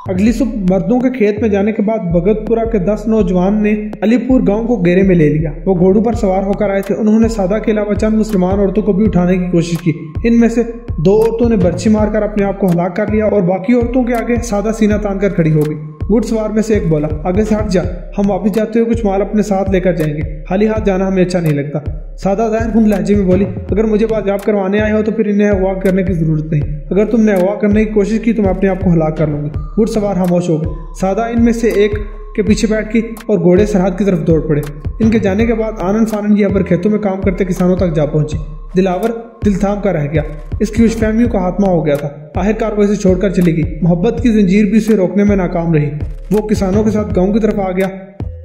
اگلی صبح مردوں کے کھیت میں جانے کے بعد بھگتپورہ کے 10 نوجوان نے علی پور گاؤں کو گھیرے میں لے لیا۔ وہ گھوڑوں پر سوار ہو کر آئے تھے۔ انہوں نے سادہ کے علاوہ چند مسلمان عورتوں کو بھی اٹھانے کی کوشش کی۔ ان میں سے 2 عورتوں نے برچھی مار کر اپنے آپ کو ہلاک کر لیا اور باقی عورتوں کے آگے سادہ سینہ تان کر کھڑی ہو گئی۔ گھڑ سوار میں سے ایک بولا، آگے سے ہٹ جا، ہم واپس جاتے ہوئے کچھ مال اپنے ساتھ لے کر جائیں گے، خالی ہاتھ جانا ہمیں اچھا نہیں لگتا۔ سادہ ظاہر کن لہجے میں بولی، اگر مجھے بازیاب کروانے آئے ہو تو پھر انہیں اغوا کرنے کی ضرورت نہیں، اگر تم نے اغوا کرنے کی کوشش کی تو میں اپنے آپ کو ہلاک کر لوں گی۔ گھڑ سوار خاموش ہو گئے۔ سادہ ان میں سے ایک کے پیچھے بیٹھ گئی اور گھوڑے سرحد کی طرف دوڑ پڑے۔ ان کے جانے کے بعد آنن فانن یہ خبر کھیتوں میں کام کرتے کسانوں تک جا پہنچی۔ دلاور دل تھام کر رہ گیا، اس کی خوش فہمیوں کا خاتمہ ہو گیا تھا۔ آخرکار وہ اسے چھوڑ کر چلی گئی۔ محبت کی زنجیر بھی اسے روکنے میں ناکام رہی۔ وہ کسانوں کے ساتھ گاؤں کی طرف آ گیا۔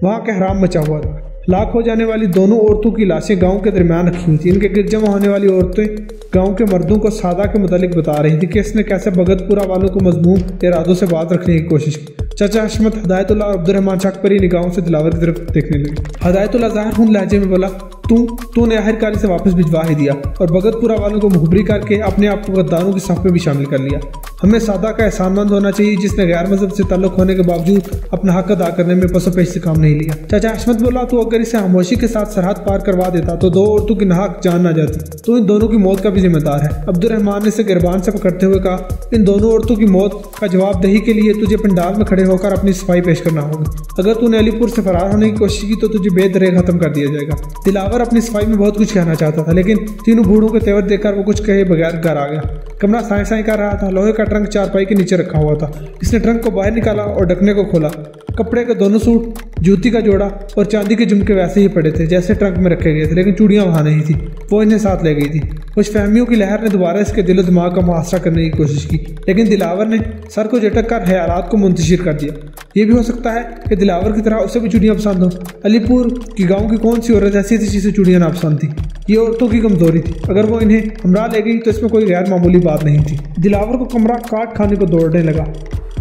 وہاں کہرام مچا ہوا تھا۔ ہلاک ہو جانے والی دونوں عورتوں کی لاشیں گاؤں کے درمیان رکھی ہوئی تھی۔ ان کے گرد جمع ہونے والی عورتیں گاؤں کے مردوں کو سادہ کے متعلق بتا رہی تھی کہ اس نے کیسے بھگتپورہ والوں کو مذموم ارادوں سے بات رکھنے کی کوشش کی۔ چچا حشمت، ہدایت اللہ اور عبد الرحمان شک پری نگاہوں سے دلاور کی طرف دیکھنے لگے۔ ہدایت اللہ ظاہر خون لہجے میں بولا، تو نے آخرکار اسے واپس بھجوا ہی دیا اور بھگتپورہ والوں کو مخبری کر کے اپنے آپ کو غداروں کی صف میں بھی شامل کر لیا۔ ہمیں سادہ کا احسان مند ہونا چاہیے جس نے غیر مذہب سے تعلق ہونے کے باوجود اپنا حق ادا کرنے میں پس و پیش سے کام نہیں لیا۔ چچا حشمت بولا، تو اگر اسے خاموشی کے ساتھ سرحد پار کروا دیتا تو 2 عورتوں کی ناحق جان نہ جاتی، تو ان دونوں کی موت کا بھی ذمہ دار ہے۔ عبد الرحمان نے اسے گربان سے پکڑتے ہوئے کہا، ان دونوں عورتوں کی موت کا جواب دہی کے لیے تجھے پنڈال میں کھڑے ہو کر اپنی صفائی پیش کرنا ہوگا۔ اگر تو نے علی پور سے فرار ہونے کی کوشش کی تو تجھے بے درے ختم کر دیا جائے گا۔ دلاور اپنی صفائی میں بہت کچھ کہنا چاہتا تھا، لیکن تینوں بوڑھوں کے تیور دیکھ کر وہ کچھ کہے بغیر گھر آ گیا۔ کمرہ سائیں سائیں کر رہا تھا۔ لوہے کا ٹرنک چارپائی کے نیچے رکھا ہوا تھا۔ اس نے ٹرنک کو باہر نکالا اور ڈھکنے کو کھولا۔ کپڑے کے دونوں سوٹ، جوتی کا جوڑا اور چاندی کے جھمکے ویسے ہی پڑے تھے جیسے ٹرنک میں رکھے گئے تھے، لیکن چوڑیاں وہاں نہیں تھی۔ وہ انہیں ساتھ لے گئی تھی۔ خوش فہمیوں کی لہر نے دوبارہ اس کے دل و دماغ کا محاصرہ کرنے کی کوشش کی، لیکن دلاور نے سر کو جھٹک کر خیالات کو منتشر کر دیا۔ یہ بھی ہو سکتا ہے کہ دلاور کی طرح اسے بھی چوڑیاں پسند ہوں۔ علی پور کی گاؤں کی کون سی عورت ایسی تھی جسے چوڑیاں نہ پسند تھی؟ یہ عورتوں کی کمزوری تھی۔ اگر وہ انہیں ہمراہ لے گئی تو اس میں کوئی غیر معمولی بات نہیں تھی۔ دلاور کو کمرہ کاٹ کھانے کو دوڑنے لگا۔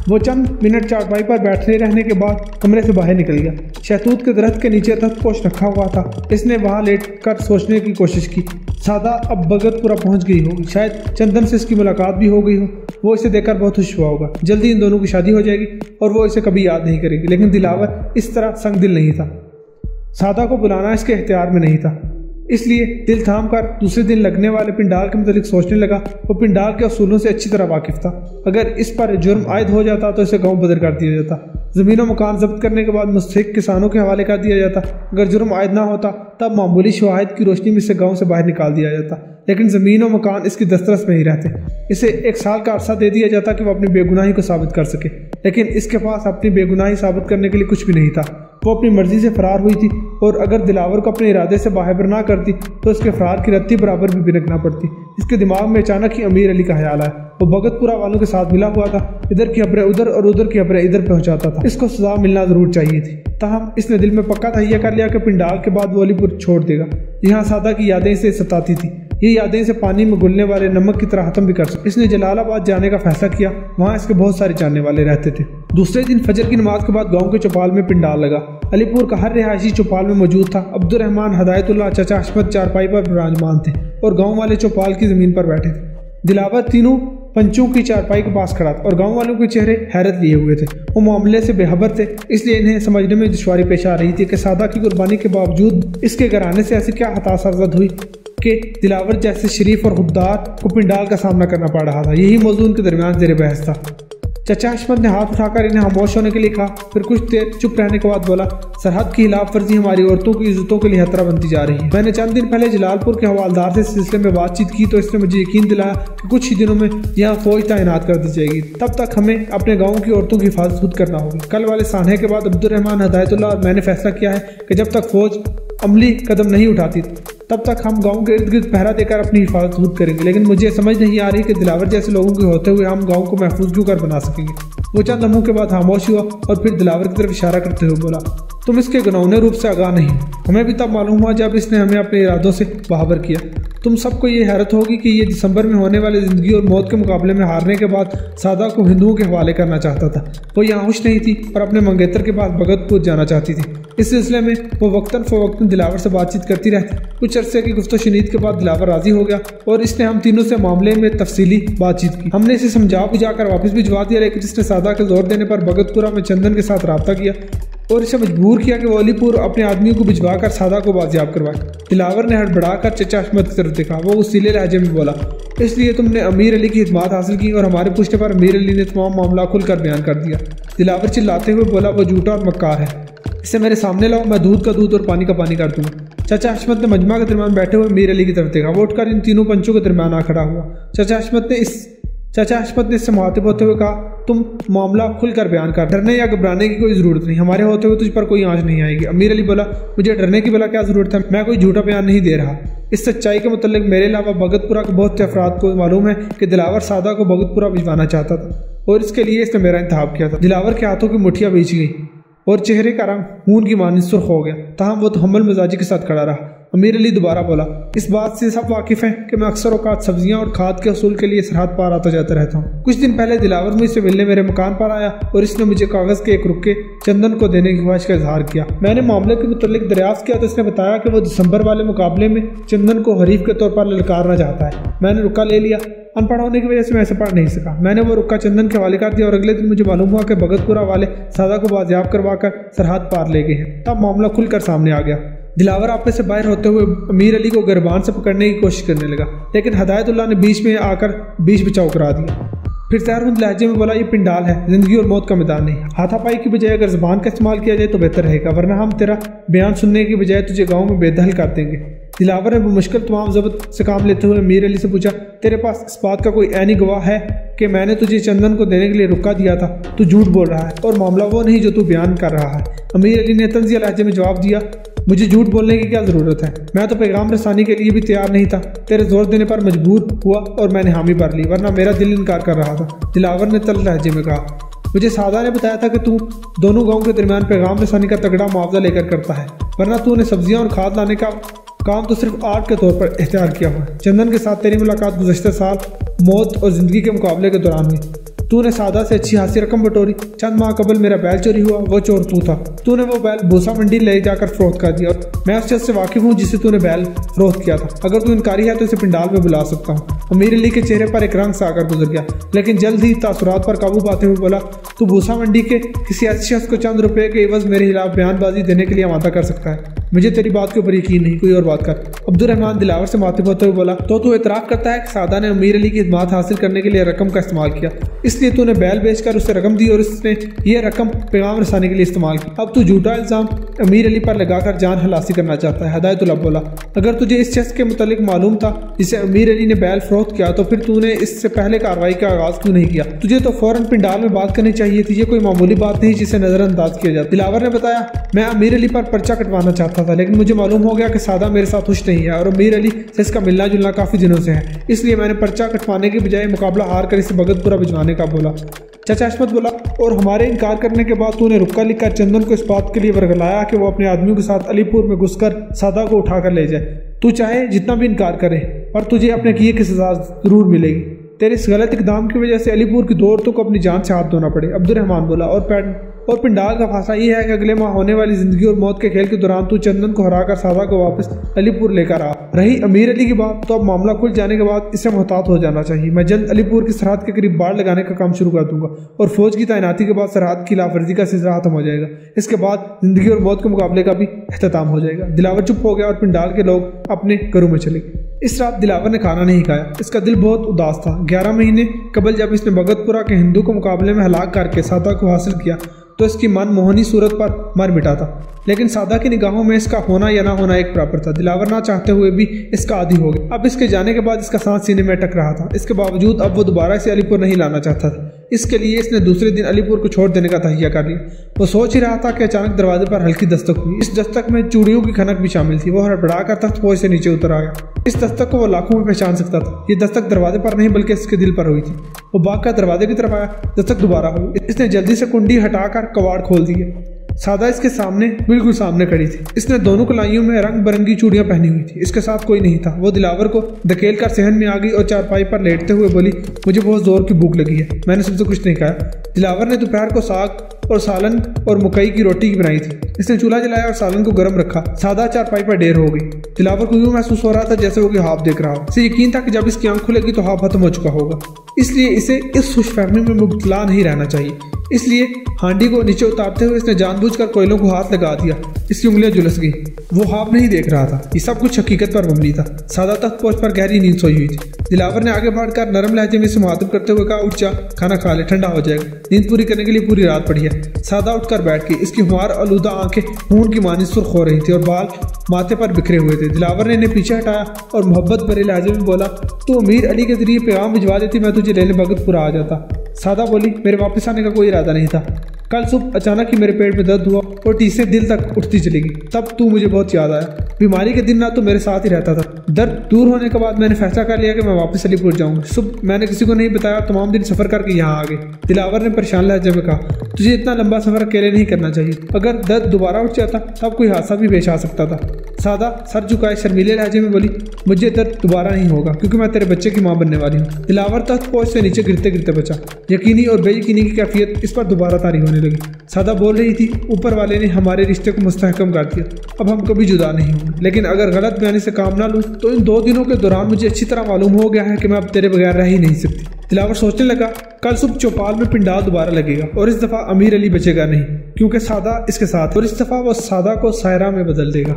وہ چند منٹ چارپائی پر بیٹھے رہنے کے بعد کمرے سے باہر نکل گیا۔ شہتوت کے درخت کے نیچے تخت پوش رکھا ہوا تھا۔ اس نے وہاں لیٹ کر سوچنے کی کوشش کی۔ سادہ اب بھگتپورہ پہنچ گئی ہوگی، شاید چندن سے اس کی ملاقات بھی ہو گئی ہو۔ وہ اسے دیکھ کر بہت خوش ہوا ہوگا۔ جلدی ان دونوں کی شادی ہو جائے گی اور وہ اسے کبھی یاد نہیں کرے گی۔ لیکن دلاور اس طرح سنگ دل نہیں تھا۔ سادہ کو بلانا اس کے اختیار میں نہیں تھا، اس لیے دل تھام کر دوسرے دن لگنے والے پنڈال کے متعلق سوچنے لگا۔ وہ پنڈال کے اصولوں سے اچھی طرح واقف تھا۔ اگر اس پر جرم عائد ہو جاتا تو اسے گاؤں بدر کر دیا جاتا۔ زمین و مکان ضبط کرنے کے بعد مستحق کسانوں کے حوالے کر دیا جاتا۔ اگر جرم عائد نہ ہوتا تب معمولی شواہد کی روشنی میں اسے گاؤں سے باہر نکال دیا جاتا، لیکن زمین و مکان اس کی دسترس میں ہی رہتے۔ اسے 1 سال کا عرصہ دے دیا جاتا کہ وہ اپنی بے گناہی کو ثابت کر سکے، لیکن اس کے پاس اپنی بے گناہی ثابت کرنے کے لیے کچھ بھی نہیں تھا۔ وہ اپنی مرضی سے فرار ہوئی تھی اور اگر دلاور کو اپنے ارادے سے باخبر نہ کرتی تو اس کے فرار کی رتی برابر بھی بنکنا پڑتی۔ اس کے دماغ میں اچانک ہی امیر علی کا خیال آیا۔ وہ بھگتپورہ والوں کے ساتھ ملا ہوا تھا، ادھر کی خبریں ادھر اور ادھر کی خبریں ادھر پہنچاتا تھا۔ اس کو سزا ملنا ضرور چاہیے تھی، تاہم اس نے دل میں پکا تہیہ کر لیا کہ پنڈال کے بعد وہ علی پور چھوڑ دے گا۔ یہاں سادہ کی یادیں اسے ستاتی تھی، یہ یادیں اسے پانی میں گلنے والے نمک کی طرح ختم بھی کر سکتی۔ اس نے جلال آباد جانے کا فیصلہ کیا، وہاں اس کے بہت سارے جاننے والے رہتے تھے۔ دوسرے دن فجر کی نماز کے بعد گاؤں کے چوپال میں پنڈال لگا۔ علی پور کا ہر رہائشی چوپال میں موجود تھا۔ عبد الرحمان، ہدایت اللہ، چچا حشمت چارپائی پر براجمان تھے اور گاؤں والے چوپال کی زمین پر بیٹھے تھے۔ دلاور تینوں پنچوں کی چارپائی کے پاس کھڑا تھا اور گاؤں والوں کے چہرے حیرت لیے ہوئے تھے۔ وہ معاملے سے بے خبر تھے، اس لیے انہیں سمجھنے میں دشواری پیش آ رہی تھی کہ سادہ کی قربانی کے باوجود اس کے گھرانے سے ایسی کیا خطا سرزد ہوئی کہ دلاور جیسے شریف اور خوددار کو پنڈال کا سامنا کرنا پڑ رہا تھا۔ یہی موضوع ان کے درمیان زیر بحث تھا۔ چچا حشمت نے ہاتھ اٹھا کر انہیں خاموش ہونے کے لیے کہا، پھر کچھ دیر چپ رہنے کے بعد بولا، سرحد کی خلاف ورزی ہماری عورتوں کی عزتوں کے لیے خطرہ بنتی جا رہی ہے۔ میں نے چند دن پہلے جلال پور کے حوالدار سے اس سلسلے میں بات چیت کی تو اس نے مجھے یقین دلایا کہ کچھ ہی دنوں میں یہاں فوج تعینات کر دی جائے گی۔ تب تک ہمیں اپنے گاؤں کی عورتوں کی حفاظت خود کرنا ہوگی۔ کل والے سانحے کے بعد عبد الرحمان، ہدایت اللہ اور میں نے فیصلہ کیا ہے کہ جب تک فوج عملی قدم نہیں اٹھاتی تب تک ہم گاؤں کے ارد گرد پہرا دے کر اپنی حفاظت خود کریں گے، لیکن مجھے سمجھ نہیں آ رہی کہ دلاور جیسے لوگوں کے ہوتے ہوئے ہم گاؤں کو محفوظ کیوں کر بنا سکیں گے۔ وہ چند لمحوں کے بعد خاموش ہوا اور پھر دلاور کی طرف اشارہ کرتے ہوئے بولا، तुम इसके घिनौने रूप से आगाह नहीं। हमें भी तब मालूम हुआ जब इसने हमें अपने इरादों से बाहर किया। तुम सबको ये हैरत होगी कि ये दिसंबर में होने वाले जिंदगी और मौत के मुकाबले में हारने के बाद सादा को हिंदुओं के हवाले करना चाहता था। वो यहाँ खुश नहीं थी और अपने मंगेतर के पास भगतपुर जाना चाहती थी। इस सिलसिले में वो वक्तन फवक्तन दिलावर से बातचीत करती रहती। कुछ अरसे की गुफ्तो शुनीद के बाद दिलावर राजी हो गया और इसने हम तीनों से मामले में तफसीली बातचीत की। हमने इसे समझा बुझाकर वापस भिजवा दिया, लेकिन इसने सादा के जोर देने पर भगतपुरा में चंदन के साथ राब्ता किया और इसे मजबूर किया कि वो अलीपुर अपने आदमियों को भिजवा कर सादा को बाजियाब करवाए। दिलावर ने हड़बड़ाकर चचा अहमद की तरफ देखा। वो उसीले लहजे में बोला, इसलिए तुमने अमीर अली की हिदमात हासिल की और हमारे पूछने पर अमीर अली ने तमाम मामला खुलकर बयान कर दिया। दिलावर चिल्लाते हुए बोला, वो झूठा और मक्कार है, इसे मेरे सामने लाओ, मैं दूध का दूध और पानी का पानी कर दूंगा। चचा अहमद ने मजमा के दरमियान बैठे हुए अमीर अली की तरफ देखा। वो उठकर इन तीनों पंचों के दरमियान आ खड़ा हुआ। चचा अहमद ने इससे मुखातिब होते हुए कहा, तुम मामला खुलकर बयान कर, डरने या घबराने की कोई जरूरत नहीं, हमारे होते हुए तुझ पर कोई आंच नहीं आएगी। अमीर अली बोला, मुझे डरने की भला क्या जरूरत है, मैं कोई झूठा बयान नहीं दे रहा। इस सच्चाई के मुतल्लिक मेरे अलावा भगतपुरा के बहुत से अफराद को मालूम है कि दिलावर सादा को भगतपुरा भिजवाना चाहता था और इसके लिए इसने मेरा इंतखाब किया था। दिलावर के हाथों की मुठ्ठियां बीच गई और चेहरे का रंग खून की मानिंद सुर्ख हो गया, ताहम वो तहम्मुल मिजाजी के साथ खड़ा रहा। अमीर अली दोबारा बोला, इस बात से सब वाकिफ हैं कि मैं अक्सर औकात सब्जियां और खाद के असूल के लिए सरहद पार आता जाता रहता हूँ। कुछ दिन पहले दिलावर मुझसे मिलने मेरे मकान पर आया और इसने मुझे कागज के एक रुक्के चंदन को देने की ख्वाहिश का इजहार किया। मैंने मामले के मुतल्लिक दरियाफ्त किया तो इसने बताया कि वो दिसंबर वाले मुकाबले में चंदन को हरीफ के तौर पर ललकारना चाहता है। मैंने रुक्का ले लिया। अनपढ़ होने की वजह से मैं ऐसे पढ़ नहीं सका। मैंने वो रुक्का चंदन के हवाले कर दिया और अगले दिन मुझे मालूम हुआ कि भगतपुरा वाले सादा को बाजियाब करवाकर सरहद पार ले गए हैं। तब मामला खुलकर सामने आ गया। दिलावर आपे से बाहर होते हुए अमीर अली को गिरबान से पकड़ने की कोशिश करने लगा, लेकिन हदायतुल्लाह ने बीच में आकर बीच बचाव करा दिया। फिर तहरुद लहजे में बोला, ये पिंडाल है, जिंदगी और मौत का मैदान नहीं। हाथापाई की बजाय अगर ज़बान का इस्तेमाल किया जाए तो बेहतर रहेगा, वरना हम तेरा बयान सुनने की बजाय तुझे गाँव में बेदखल कर देंगे। दिलावर ने मुश्किल तमाम ज़ब्त से काम लेते हुए अमीर अली से पूछा, तेरे पास इस बात का कोई ऐनी गवाह है कि मैंने तुझे चंदन को देने के लिए रुका दिया था? तू झूठ बोल रहा है और मामला वो नहीं जो तू बयान कर रहा है। अमीर अली ने तंज़िया लहजे में जवाब दिया, मुझे झूठ बोलने की क्या ज़रूरत है, मैं तो पैगाम रसानी के लिए भी तैयार नहीं था। तेरे जोर देने पर मजबूर हुआ और मैंने हामी भर ली, वरना मेरा दिल इनकार कर रहा था। दिलावर ने तल्ख लहजे में कहा, मुझे सादा ने बताया था कि तू दोनों गाँव के दरमियान पैगाम रसानी का तगड़ा मुआवजा लेकर करता है, वरना तूने सब्जियाँ और खाद लाने का काम तो सिर्फ आर्ट के तौर पर इख्तियार किया हुआ है। चंदन के साथ तेरी मुलाकात गुज़श्ता साल मौत और ज़िंदगी के मुकाबले के दौरान हुई। तूने सादा से अच्छी खासी रकम बटोरी। चंद माह कबल मेरा बैल चोरी हुआ, वो चोर तू था। तूने वो बैल भूसा मंडी ले जाकर फरोख्त कर दिया। मैं उस शख्स से वाकिफ हूँ जिससे तूने बैल फरोख्त किया था। अगर तू इनकारी है तो इसे पिंडाल में बुला सकता हूँ। अमीर अली के चेहरे पर एक रंग सा आकर गुजर गया, लेकिन जल्द ही तासुरात पर काबू पाते हुए बोला, तू भूसा मंडी के किसी ऐसे शख्स को चंद रुपए के एवज मेरे खिलाफ बयानबाजी देने के लिए आमादा कर सकता है। मुझे तेरी बात के ऊपर यकीन नहीं, कोई और बात कर। अब्दुर्रहमान दिलावर से मुखातिब होते हुए बोला, तो तू इतराफ़ करता है कि सादा ने अमीर अली की खिदमत हासिल करने के लिए रकम का इस्तेमाल किया, इसलिए तूने बैल बेचकर उसे रकम दी और उसने ये रकम पैगाम रसाने के लिए इस्तेमाल की। अब तू झूठा इल्ज़ाम अमीर अली पर लगाकर जान हलासी करना चाहता है। हदायतुल्लाह बोला, अगर तुझे इस शख्स के मुतालिक मालूम था जिसे अमीर अली ने बैल फरोख्त किया तो फिर तूने इससे पहले कार्रवाई का आगाज क्यों नहीं किया? तुझे तो फौरन पिंडाल में बात करनी चाहिए थी। ये कोई मामूली बात नहीं जिसे नजरअंदाज किया जाता। दिलावर ने बताया, मैं अमीर अली पर पर्चा कटवाना चाहता था, लेकिन मुझे मालूम हो गया कि सादा मेरे साथ खुश नहीं है और अमीर अली से इसका मिलना जुलना काफी दिनों से है, इसलिए मैंने पर्चा कटवाने के बजाय मुकाबला हार कर इसे भगतपुरा भिजवाने का बोला। चचा अहमद बोला, और हमारे इनकार करने के बाद तूने रुक्का लिखकर चंदन को इस बात के लिए वर्गलाया कि वो अपने आदमियों के साथ अलीपुर में घुसकर सादा को उठाकर ले जाए। तू चाहे जितना भी इनकार करे और तुझे अपने किए की सजा जरूर मिलेगी। तेरे इस गलत इकदाम की वजह से अलीपुर की दो औरतों को अपनी जान से हाथ धोना पड़े। अब्दुर्रहमान बोला, और पिंडाल का फासला ये है कि अगले माह होने वाली जिंदगी और मौत के खेल के दौरान तू चंदन को हराकर सादा को वापस अलीपुर लेकर आ। रही अमीर अली की बात, तो अब मामला खुल जाने के बाद इससे मोहतात हो जाना चाहिए। मैं जल्द अलीपुर की सरहद के करीब बाड़ लगाने का काम शुरू कर दूंगा और फौज की तैनाती के बाद सरहद की लाफर्जी का सिलसिला खत्म हो जाएगा। इसके बाद जिंदगी और मौत के मुकाबले का भी अख्तिताम हो जाएगा। दिलावर चुप हो गया और पिंडाल के लोग अपने घरों में चले गए। इस रात दिलावर ने खाना नहीं खाया। इसका दिल बहुत उदास था। 11 महीने कबल जब इसने भगतपुरा के हिंदू को मुकाबले में हलाक करके सादा को हासिल किया तो इसकी मनमोहनी सूरत पर मर मिटा था, लेकिन सादा की निगाहों में इसका होना या ना होना एक बराबर था। दिलावर ना चाहते हुए भी इसका आदी हो गया। अब इसके जाने के बाद इसका सांस सीने में अटक रहा था। इसके बावजूद अब वो दोबारा इसे अलीपुर नहीं लाना चाहता था। इसके लिए इसने दूसरे दिन अलीपुर को छोड़ देने का तहिया कर लिया। वो सोच ही रहा था कि अचानक दरवाजे पर हल्की दस्तक हुई। इस दस्तक में चूड़ियों की खनक भी शामिल थी। वो हड़बड़ा कर तख्तपोश से नीचे उतर आया। इस दस्तक को वो लाखों में पहचान सकता था। ये दस्तक दरवाजे पर नहीं बल्कि इसके दिल पर हुई थी। वो भाग कर दरवाजे की तरफ आया। दस्तक दोबारा हुई। इसने जल्दी से कुंडी हटाकर कवाड़ खोल दिए। सादा इसके सामने बिल्कुल सामने खड़ी थी। इसने दोनों कलाइयों में रंग बिरंगी चूड़ियां पहनी हुई थी। इसके साथ कोई नहीं था। वो दिलावर को धकेल कर सहन में आ गई और चारपाई पर लेटते हुए बोली, मुझे बहुत जोर की भूख लगी है, मैंने तुमसे कुछ नहीं कहा। दिलावर ने दोपहर को साग और सालन और मकई की रोटी की बनाई थी। इसने चूल्हा जलाया और सालन को गर्म रखा। सादा चारपाई पर ढेर हो गई। दिलावर को यूं महसूस हो रहा था जैसे वो ख्वाब देख रहा हो। इसे यकीन था कि जब इसकी आंख खुलेगी तो ख्वाब खत्म हो चुका होगा, इसलिए इसे इस खुशफहमी में मुब्तला नहीं रहना चाहिए। इसलिए हांडी को नीचे उतारते हुए इसने जानबूझकर कोयलों को हाथ लगा दिया। इसकी उंगलियां झुलस गई। वो ख्वाब नहीं देख रहा था, ये सब कुछ हकीकत पर मबनी था। सादा तख्त पोश पर गहरी नींद सोई हुई थी। दिलावर ने आगे बढ़कर नरम लहजे में इसे मुखातिब करते हुए कहा, उठ जा, खाना खा ले, ठंडा हो जाएगा। नींद पूरी करने के लिए पूरी रात पड़ी है। सादा उठकर बैठ गई। इसकी हुमार आलूदा आंखें खून की मानी सुर्ख हो रही थी और बाल माथे पर बिखरे हुए थे। दिलावर ने इन्हें पीछे हटाया और मोहब्बत भरे लहजे में बोला, तू अमीर अली के जरिए पैगाम भिजवा देती, मैं तुझे लेने भगतपुरा आ जाता। सादा बोली, मेरे वापस आने का कोई इरादा नहीं था। कल सुबह अचानक ही मेरे पेट में दर्द हुआ और तीसरे दिल तक उठती चली गई। तब तू मुझे बहुत याद आया। बीमारी के दिन रात तो मेरे साथ ही रहता था। दर्द दूर होने के बाद मैंने फैसला कर लिया कि मैं वापस अलीपुर जाऊंगा। सुबह मैंने किसी को नहीं बताया, तमाम दिन सफर करके यहाँ आ गए। दिलावर ने परेशान लहजे में कहा, तुझे इतना लंबा सफर अकेले नहीं करना चाहिए। अगर दर्द दोबारा उठ जाता तब कोई हादसा भी पेश आ सकता था। सादा सर झुकाए शर्मीले लहजे में बोली, मुझे दर्द दोबारा नहीं होगा क्योंकि मैं तेरे बच्चे की माँ बनने वाली हूँ। दिलावर तख्त पोश से नीचे गिरते गिरते बचा। यकीनी और बेयकीनी की कैफियत इस पर दोबारा तारी होने लगी। सादा बोल रही थी, ऊपर वाले ने हमारे रिश्ते को मुस्तहकम कर दिया, अब हम कभी जुदा नहीं होंगे। लेकिन अगर गलत बयानी से काम ना लूँ तो इन 2 दिनों के दौरान मुझे अच्छी तरह मालूम हो गया है कि मैं अब तेरे बगैर रह ही नहीं सकती। दिलावर सोचने लगा, कल सुबह चौपाल में पिंडाल दोबारा लगेगा और इस दफा अमीर अली बचेगा नहीं क्योंकि सादा इसके साथ, और इस दफा वो सादा को सायरा में बदल देगा।